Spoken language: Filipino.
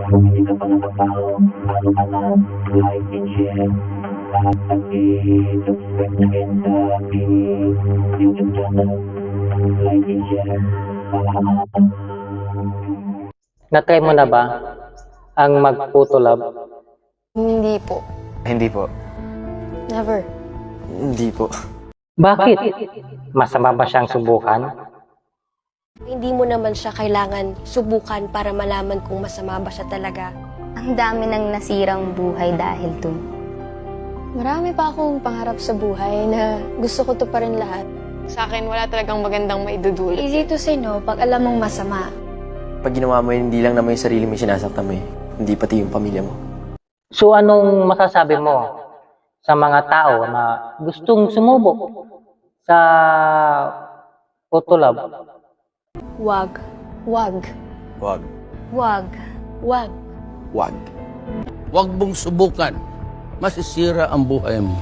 Kung hindi ka pa nakapalo, follow ka na, like and share. Pag-i-subscribe na rin sa aking YouTube channel, like and share. Salamat. Na-try mo na ba ang mag-photolab? Hindi po. Hindi po. Never. Hindi po. Bakit? Masama ba siyang subukan? Hindi mo naman siya kailangan subukan para malaman kung masama ba siya talaga. Ang dami ng nasirang buhay dahil dun. Marami pa akong pangarap sa buhay na gusto ko to pa rin lahat. Sa akin, wala talagang magandang maidudulot. Easy to say no pag alam mong masama. Pag ginawa mo yun, hindi lang naman yung sarili mo yung sinasaktan mo eh. Hindi pati yung pamilya mo. So anong masasabi mo sa mga tao na gustong sumubok sa photolab? Wag. Wag. Wag. Wag. Wag. Wag. Huwag mong subukan. Masisira ang buhay mo.